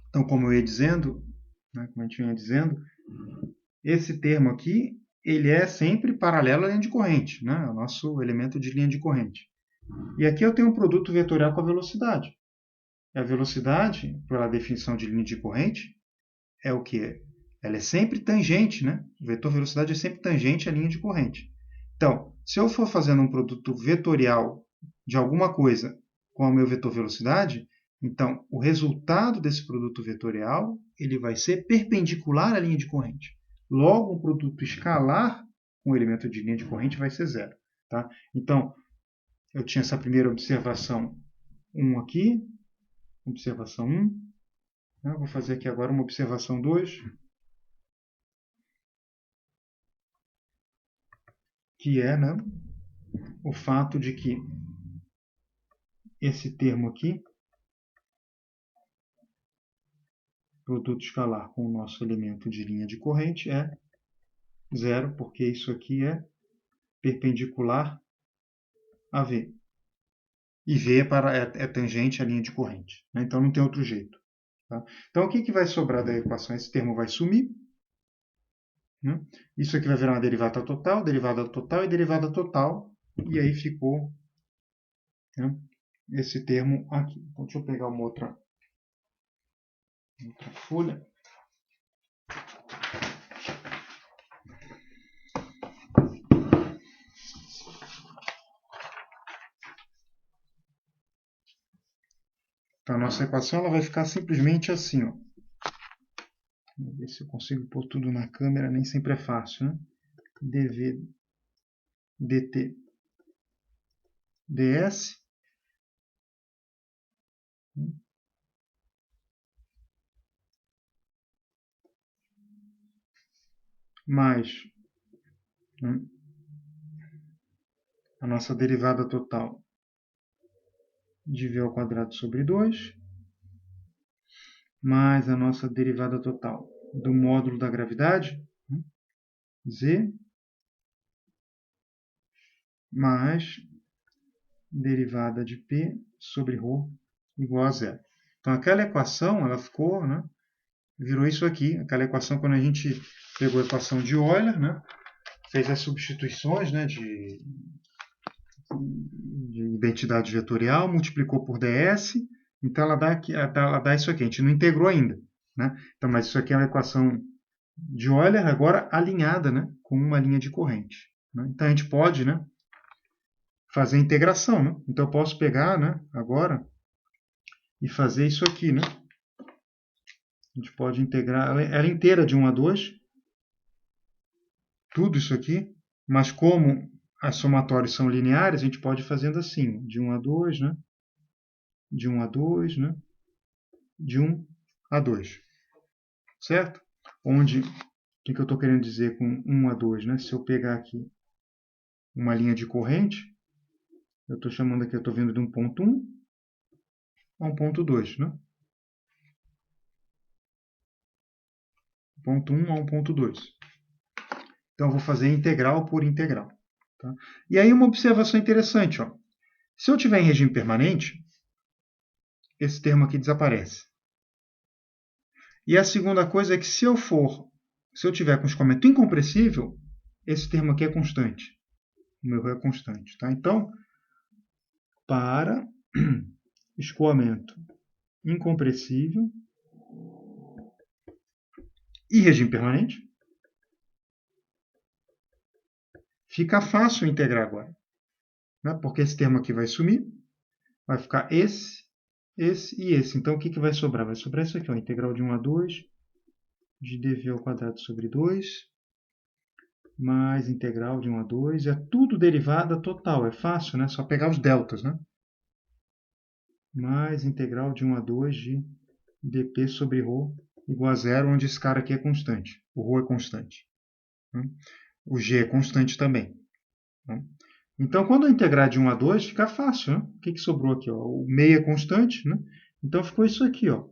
Então, como eu ia dizendo, né, como a gente vinha dizendo, esse termo aqui, ele é sempre paralelo à linha de corrente, né? É o nosso elemento de linha de corrente. E aqui eu tenho um produto vetorial com a velocidade. E a velocidade, pela definição de linha de corrente, é o que? Ela é sempre tangente, né? O vetor velocidade é sempre tangente à linha de corrente. Então, se eu for fazendo um produto vetorial de alguma coisa com o meu vetor velocidade, então o resultado desse produto vetorial ele vai ser perpendicular à linha de corrente. Logo, um produto escalar com o elemento de linha de corrente vai ser zero. Tá? Então, eu tinha essa primeira observação 1 aqui, observação 1. Né? Vou fazer aqui agora uma observação 2, que é, né, o fato de que esse termo aqui, produto escalar com o nosso elemento de linha de corrente, é zero, porque isso aqui é perpendicular a V. E V é tangente à linha de corrente. Né? Então não tem outro jeito. Tá? Então o que vai sobrar da equação? Esse termo vai sumir. Né? Isso aqui vai virar uma derivada total e derivada total. E aí ficou, né, esse termo aqui. Então deixa eu pegar uma outra folha. Então, a nossa equação ela vai ficar simplesmente assim. Ó. Vou ver se eu consigo pôr tudo na câmera, nem sempre é fácil. Né? dv dt ds mais, né, a nossa derivada total de v ao quadrado sobre 2, mais a nossa derivada total do módulo da gravidade, né, z, mais derivada de p sobre ρ igual a zero. Então, aquela equação, ela ficou, né, virou isso aqui. Aquela equação, quando a gente pegou a equação de Euler, né, fez as substituições, né, de identidade vetorial, multiplicou por ds, então ela dá isso aqui. A gente não integrou ainda. Né? Então, mas isso aqui é uma equação de Euler agora alinhada, né, com uma linha de corrente. Né? Então a gente pode, né, fazer a integração. Né? Então eu posso pegar, né, agora e fazer isso aqui. Né? A gente pode integrar ela inteira de 1 a 2, tudo isso aqui, mas como as somatórios são lineares, a gente pode ir fazendo assim, de 1 a 2, né? De 1 a 2, né? De 1 a 2. Certo? Onde, o que eu estou querendo dizer com 1 a 2? Né? Se eu pegar aqui uma linha de corrente, eu estou chamando aqui, eu estou vindo de um ponto 1 a um ponto 2. Né? Ponto 1 a um ponto 2. Então, eu vou fazer integral por integral. Tá? E aí, uma observação interessante. Ó. Se eu tiver em regime permanente, esse termo aqui desaparece. E a segunda coisa é que se eu tiver com escoamento incompressível, esse termo aqui é constante. O meu ρ é constante. Tá? Então, para escoamento incompressível e regime permanente, fica fácil integrar agora. Né? Porque esse termo aqui vai sumir, vai ficar esse e esse. Então, o que vai sobrar? Vai sobrar isso aqui, ó, integral de 1 a 2 de dv ao quadrado sobre 2, mais integral de 1 a 2. É tudo derivada total, é fácil, né? Só pegar os deltas. Né? Mais integral de 1 a 2 de dp sobre ρ igual a zero, onde esse cara aqui é constante. O ρ é constante. Né? O g é constante também. Né? Então, quando eu integrar de 1 a 2, fica fácil. Né? O que sobrou aqui? Ó? O meio é constante. Né? Então, ficou isso aqui. Ó.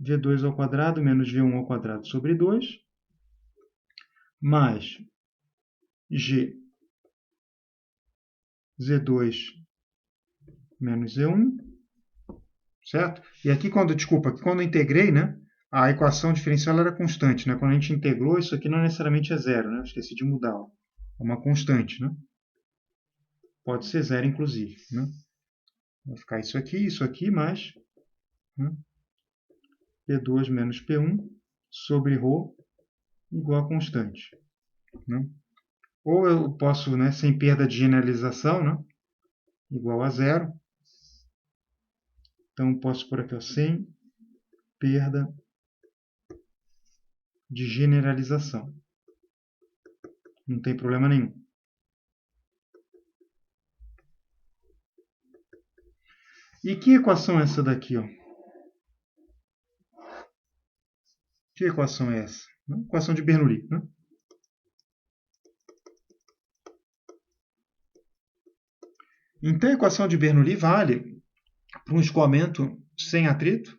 v2 ao quadrado menos v1 ao quadrado sobre 2, mais g z2 menos z1, certo? E aqui, desculpa, aqui quando eu integrei, né, a equação diferencial era constante, né? Quando a gente integrou, isso aqui não necessariamente é zero, né? Eu esqueci de mudar. Ó. É uma constante, né? Pode ser zero, inclusive, né? Vai ficar isso aqui, mais, né? P2 menos P1 sobre ρ igual a constante. Né? Ou eu posso, né, sem perda de generalização, né, igual a zero. Então, posso por aqui, ó, sem perda de generalização. Não tem problema nenhum. E que equação é essa daqui? Ó? Que equação é essa? Equação de Bernoulli. Né? Então, a equação de Bernoulli vale para um escoamento sem atrito,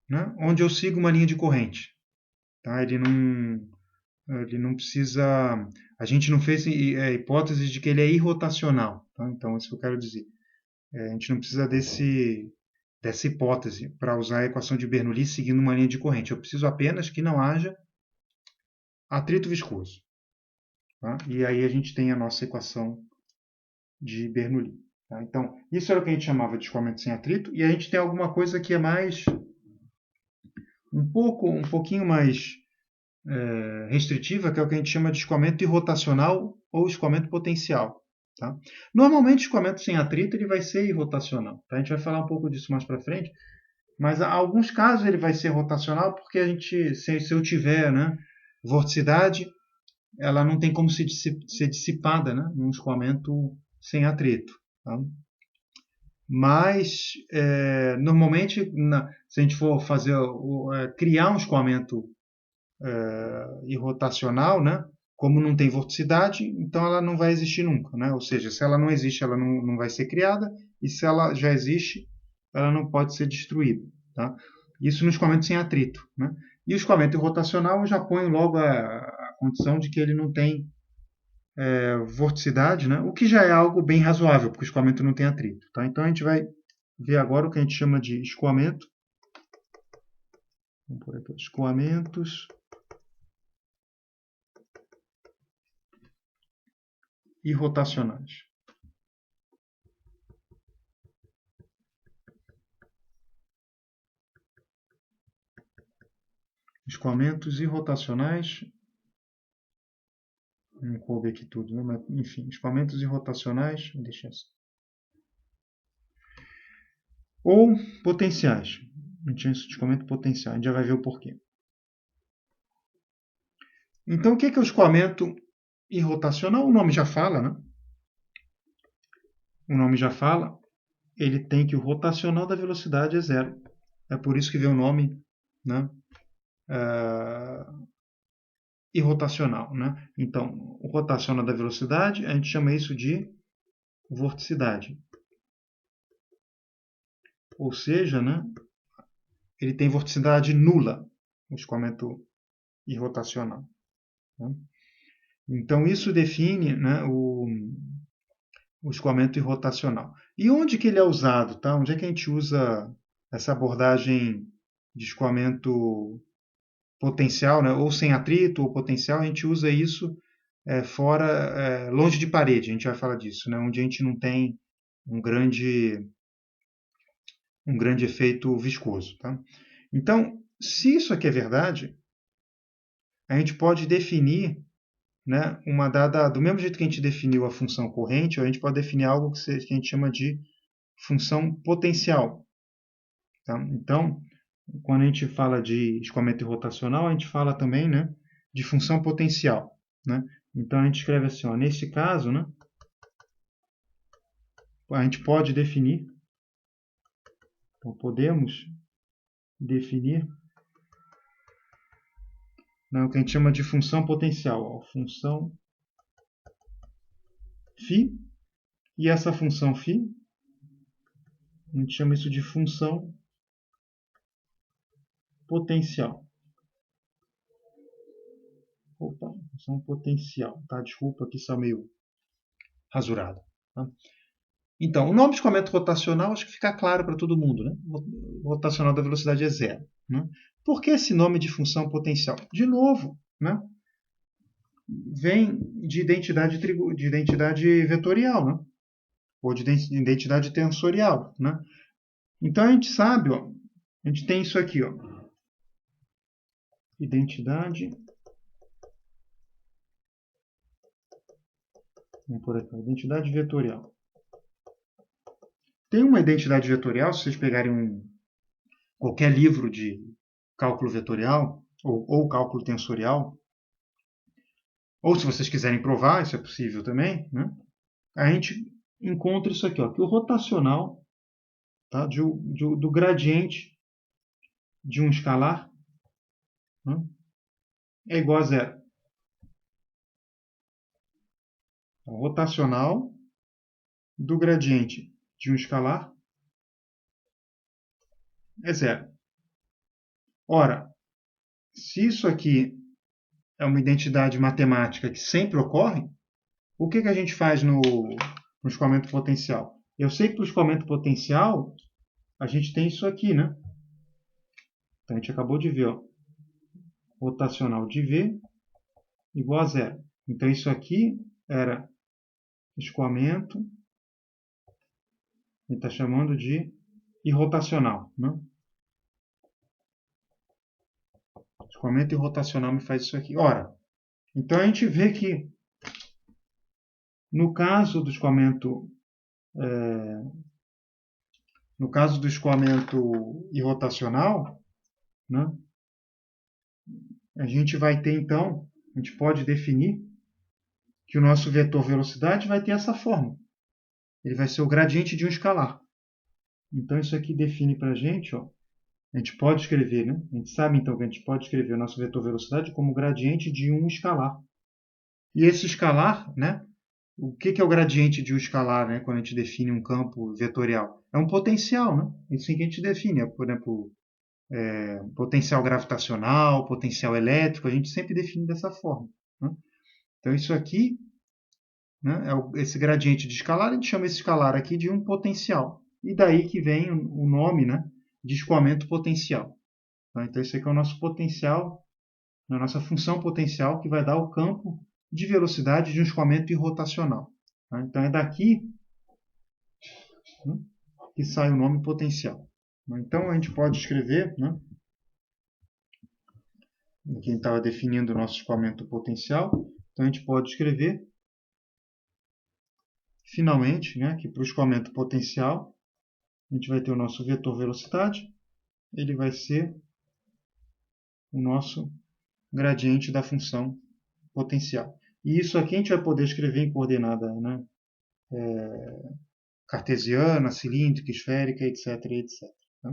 né, onde eu sigo uma linha de corrente. Tá? Ele não precisa... A gente não fez hipótese de que ele é irrotacional. Tá? Então, é isso que eu quero dizer. A gente não precisa dessa hipótese para usar a equação de Bernoulli seguindo uma linha de corrente. Eu preciso apenas que não haja atrito viscoso. Tá? E aí a gente tem a nossa equação de Bernoulli. Tá? Então, isso era o que a gente chamava de escoamento sem atrito. E a gente tem alguma coisa que é mais... um pouquinho mais restritiva, que é o que a gente chama de escoamento irrotacional ou escoamento potencial. Tá? Normalmente, o escoamento sem atrito ele vai ser irrotacional. Tá? A gente vai falar um pouco disso mais para frente. Mas em alguns casos ele vai ser rotacional porque se eu tiver, né, vorticidade, ela não tem como ser dissipada, né, num escoamento sem atrito. Tá? Mas normalmente, se a gente for fazer criar um escoamento irrotacional, né, como não tem vorticidade, então ela não vai existir nunca. Né? Ou seja, se ela não existe, ela não vai ser criada, e se ela já existe, ela não pode ser destruída. Tá? Isso no escoamento sem atrito. Né? E o escoamento rotacional eu já ponho logo a condição de que ele não tem vorticidade, né? O que já é algo bem razoável, porque o escoamento não tem atrito. Tá? Então a gente vai ver agora o que a gente chama de escoamento. Vamos por aqui, escoamentos irrotacionais. Escoamentos irrotacionais. Não coube aqui tudo, né? Mas, enfim, escoamentos irrotacionais. Deixa assim. Ou potenciais. A gente chama isso de escoamento potencial. A gente já vai ver o porquê. Então, o que é o escoamento irrotacional? O nome já fala, né? O nome já fala. Ele tem que o rotacional da velocidade é zero. É por isso que vem o nome, né? Irrotacional, né? Então, o rotacional da velocidade, a gente chama isso de vorticidade. Ou seja, né? Ele tem vorticidade nula, o escoamento irrotacional. Né? Então, isso define, né, o escoamento irrotacional. E onde que ele é usado? Tá? Onde é que a gente usa essa abordagem de escoamento potencial, né? Ou sem atrito ou potencial? A gente usa isso fora, longe de parede, a gente vai falar disso, né? Onde a gente não tem um grande efeito viscoso. Tá? Então, se isso aqui é verdade, a gente pode definir, né, uma dada, do mesmo jeito que a gente definiu a função corrente, a gente pode definir algo que a gente chama de função potencial. Tá? Então, quando a gente fala de escoamento rotacional, a gente fala também, né, de função potencial. Né? Então, a gente escreve assim, ó, nesse caso, né, a gente pode definir, então podemos definir, né, o que a gente chama de função potencial. Ó, função φ, e essa função φ, a gente chama isso de função potencial. Opa, função potencial. Tá? Desculpa que está meio rasurado. Tá? Então, o nome de escoamento rotacional acho que fica claro para todo mundo. Né? O rotacional da velocidade é zero. Né? Por que esse nome de função potencial? De novo, né? Vem de identidade vetorial, né? Ou de identidade tensorial, né? Então a gente sabe, ó, a gente tem isso aqui, ó, identidade, vamos por aqui, identidade vetorial. Tem uma identidade vetorial, se vocês pegarem qualquer livro de cálculo vetorial ou cálculo tensorial, ou se vocês quiserem provar, isso é possível também, né? A gente encontra isso aqui, ó, que o rotacional, tá, do gradiente de um escalar, né, é igual a zero. O rotacional do gradiente de um escalar é zero. Ora, se isso aqui é uma identidade matemática que sempre ocorre, o que a gente faz no escoamento potencial? Eu sei que para o escoamento potencial a gente tem isso aqui, né? Então a gente acabou de ver, ó, rotacional de V igual a zero. Então isso aqui era escoamento, a gente está chamando de irrotacional, né? Escoamento irrotacional me faz isso aqui. Ora, então a gente vê que no caso do escoamento irrotacional, né, a gente vai ter então, a gente pode definir que o nosso vetor velocidade vai ter essa forma. Ele vai ser o gradiente de um escalar. Então isso aqui define para a gente, ó, a gente pode escrever, né? A gente sabe então que a gente pode escrever o nosso vetor velocidade como gradiente de um escalar. E esse escalar, né? O que é o gradiente de um escalar, né? Quando a gente define um campo vetorial? É um potencial, né? É assim que a gente define, por exemplo, potencial gravitacional, potencial elétrico, a gente sempre define dessa forma, né? Então isso aqui, né, esse gradiente de escalar, a gente chama esse escalar aqui de um potencial. E daí que vem o nome, né, de escoamento potencial. Então esse aqui é o nosso potencial, a nossa função potencial que vai dar o campo de velocidade de um escoamento irrotacional. Então é daqui, né, que sai o nome potencial. Então a gente pode escrever, né, quem estava definindo o nosso escoamento potencial, então a gente pode escrever, finalmente, né, que para o escoamento potencial, a gente vai ter o nosso vetor velocidade, ele vai ser o nosso gradiente da função potencial. E isso aqui a gente vai poder escrever em coordenada, né, cartesiana, cilíndrica, esférica, etc. etc. Tá?